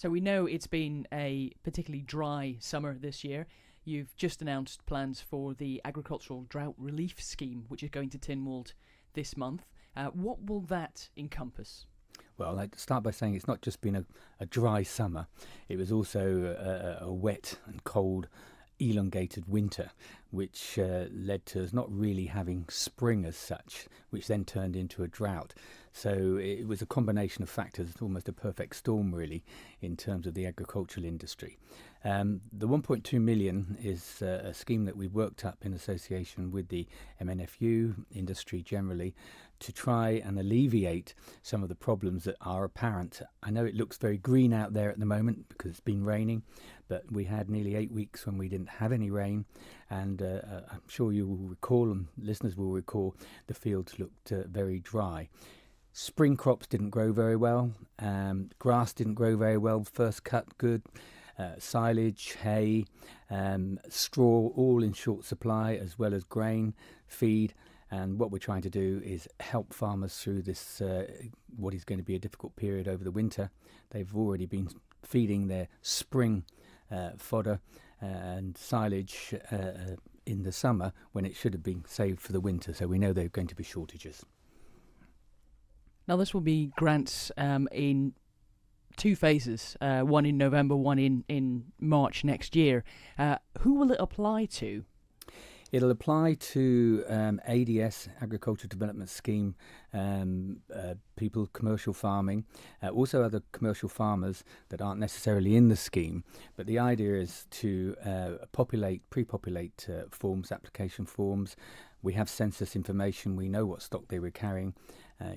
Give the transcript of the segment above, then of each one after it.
So we know it's been a particularly dry summer this year. You've just announced plans for the Agricultural Drought Relief Scheme, which is going to Tynwald this month. What will that encompass? Well, I'd start by saying it's not just been a dry summer. It was also a wet and cold, elongated winter, which led to us not really having spring as such, which then turned into a drought. So it was a combination of factors, almost a perfect storm really, in terms of the agricultural industry. The 1.2 million is a scheme that we've worked up in association with the MNFU, industry generally, to try and alleviate some of the problems that are apparent. I know it looks very green out there at the moment because it's been raining, but we had nearly 8 weeks when we didn't have any rain, and I'm sure you will recall, and listeners will recall, the fields looked very dry. Spring crops didn't grow very well, grass didn't grow very well, first cut good, silage, hay, straw, all in short supply, as well as grain, feed. And what we're trying to do is help farmers through this, what is going to be a difficult period over the winter. They've already been feeding their spring fodder and silage in the summer when it should have been saved for the winter. So we know there are going to be shortages. Now, this will be grants in two phases, one in November, one in March next year. Who will it apply to? It'll apply to ADS, Agricultural Development Scheme, people, commercial farming, also other commercial farmers that aren't necessarily in the scheme. But the idea is to pre-populate forms, application forms. We have census information. We know what stock they were carrying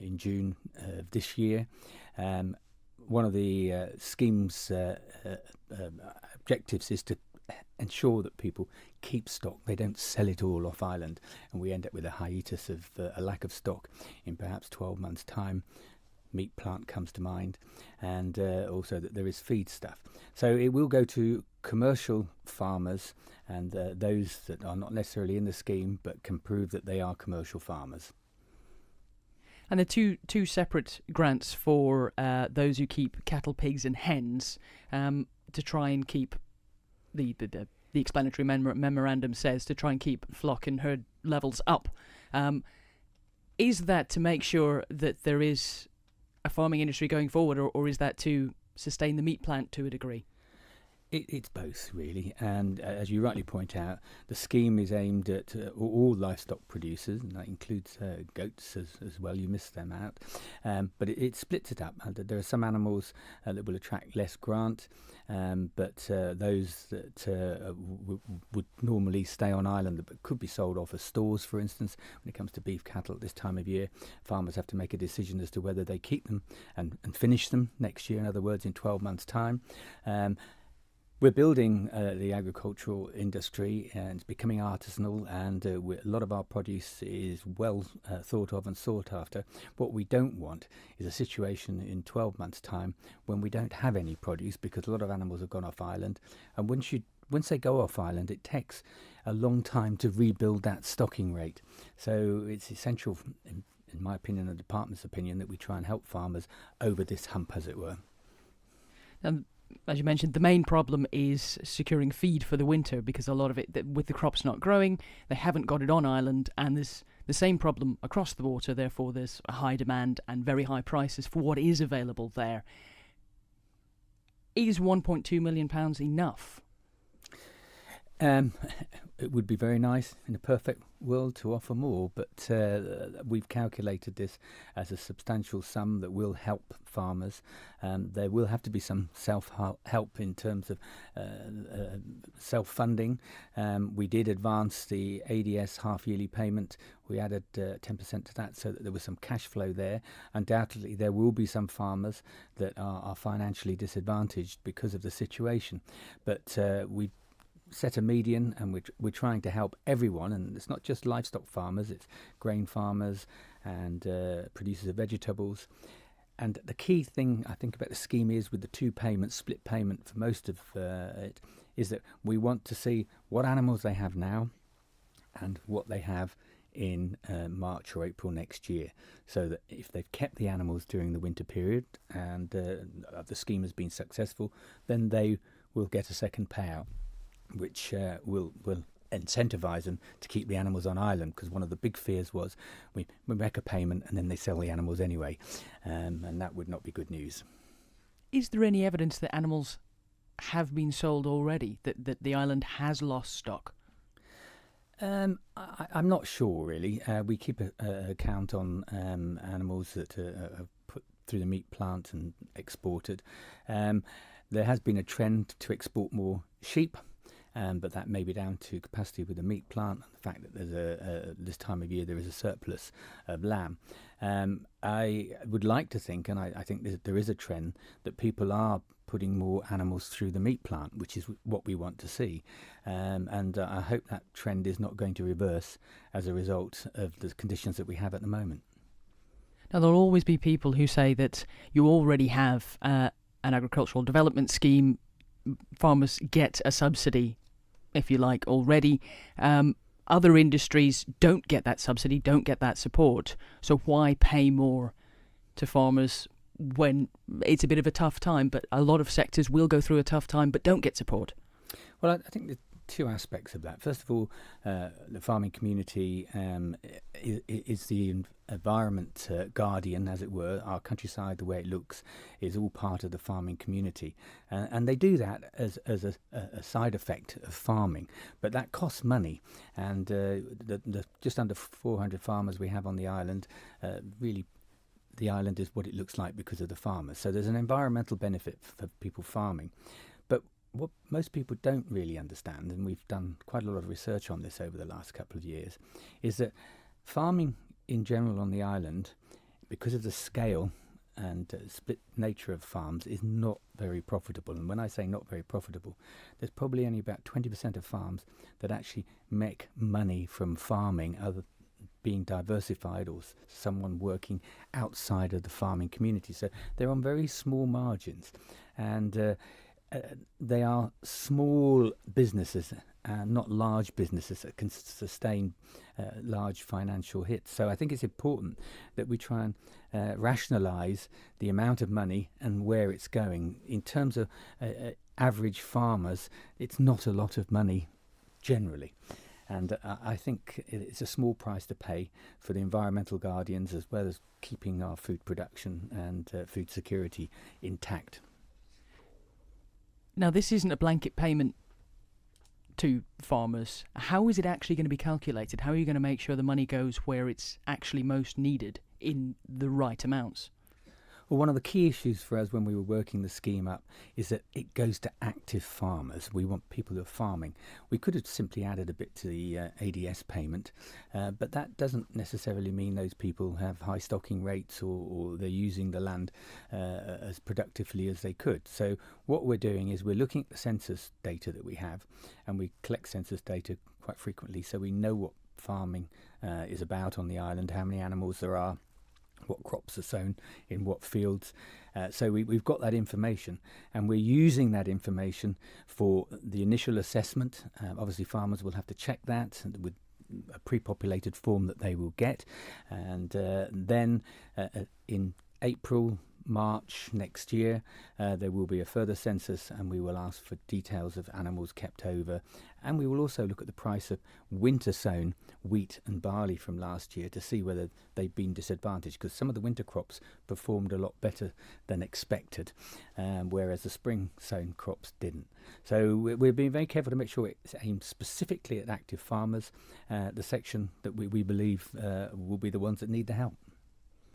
in June of this year. One of the scheme's objectives is to ensure that people keep stock. They don't sell it all off island, and we end up with a hiatus of a lack of stock in perhaps 12 months' time. Meat plant comes to mind, and also that there is feed stuff. So it will go to commercial farmers and those that are not necessarily in the scheme but can prove that they are commercial farmers. And the two separate grants for those who keep cattle, pigs and hens to try and keep the explanatory memorandum says to try and keep flock and herd levels up. Is that to make sure that there is a farming industry going forward, or is that to sustain the meat plant to a degree? It's both, really, and as you rightly point out, the scheme is aimed at all livestock producers, and that includes goats as well. You missed them out, but it splits it up. There are some animals that will attract less grant, but those that would normally stay on island but could be sold off as stores, for instance. When it comes to beef cattle at this time of year, farmers have to make a decision as to whether they keep them and finish them next year, in other words, in 12 months' time. We're building the agricultural industry, and it's becoming artisanal, and a lot of our produce is well thought of and sought after. What we don't want is a situation in 12 months' time when we don't have any produce because a lot of animals have gone off island, and once they go off island, it takes a long time to rebuild that stocking rate. So it's essential, in my opinion and the department's opinion, that we try and help farmers over this hump, as it were. As you mentioned, the main problem is securing feed for the winter, because a lot of it, with the crops not growing, they haven't got it on island, and there's the same problem across the water. Therefore, there's a high demand and very high prices for what is available there. Is £1.2 million enough? It would be very nice in a perfect world to offer more, but we've calculated this as a substantial sum that will help farmers. There will have to be some self-help in terms of self-funding. We did advance the ADS half-yearly payment. We added 10% to that so that there was some cash flow there. Undoubtedly, there will be some farmers that are financially disadvantaged because of the situation, but we set a median, and we're trying to help everyone, and it's not just livestock farmers, it's grain farmers and producers of vegetables. And the key thing I think about the scheme is, with the two payments, split payment for most of it, is that we want to see what animals they have now and what they have in March or April next year, so that if they've kept the animals during the winter period and the scheme has been successful, then they will get a second payout, which will incentivise them to keep the animals on island, because one of the big fears was we make a payment and then they sell the animals anyway, and that would not be good news. Is there any evidence that animals have been sold already, that the island has lost stock? I'm not sure, really. We keep a count on animals that are put through the meat plant and exported. There has been a trend to export more sheep, but that may be down to capacity with the meat plant and the fact that there's this time of year there is a surplus of lamb. I would like to think, and I think there is a trend, that people are putting more animals through the meat plant, which is what we want to see. And I hope that trend is not going to reverse as a result of the conditions that we have at the moment. Now, there'll always be people who say that you already have an agricultural development scheme. Farmers get a subsidy, if you like, already. Other industries don't get that subsidy, don't get that support. So why pay more to farmers when it's a bit of a tough time? But a lot of sectors will go through a tough time but don't get support. Well, I think there's two aspects of that. First of all, the farming community is the environment guardian, as it were. Our countryside, the way it looks, is all part of the farming community, and they do that as a side effect of farming. But that costs money, and the just under 400 farmers we have on the island, really, the island is what it looks like because of the farmers. So there's an environmental benefit for people farming. But what most people don't really understand, and we've done quite a lot of research on this over the last couple of years, is that farming in general on the island, because of the scale and split nature of farms, is not very profitable. And when I say not very profitable, there's probably only about 20% of farms that actually make money from farming, other being diversified or someone working outside of the farming community. So they're on very small margins, and they are small businesses, not large businesses that can sustain large financial hits. So I think it's important that we try and rationalise the amount of money and where it's going. In terms of average farmers, it's not a lot of money generally. And I think it's a small price to pay for the environmental guardians, as well as keeping our food production and food security intact. Now, this isn't a blanket payment to farmers. How is it actually going to be calculated? How are you going to make sure the money goes where it's actually most needed in the right amounts? Well, one of the key issues for us when we were working the scheme up is that it goes to active farmers. We want people who are farming. We could have simply added a bit to the ADS payment, but that doesn't necessarily mean those people have high stocking rates or they're using the land as productively as they could. So what we're doing is we're looking at the census data that we have, and we collect census data quite frequently, so we know what farming is about on the island, how many animals there are, what crops are sown in what fields. So we've got that information, and we're using that information for the initial assessment. Obviously farmers will have to check that with a pre-populated form that they will get, and then in April, March next year, there will be a further census, and we will ask for details of animals kept over, and we will also look at the price of winter sown wheat and barley from last year to see whether they've been disadvantaged, because some of the winter crops performed a lot better than expected, whereas the spring sown crops didn't. So we're being very careful to make sure it's aimed specifically at active farmers, the section that we believe will be the ones that need the help.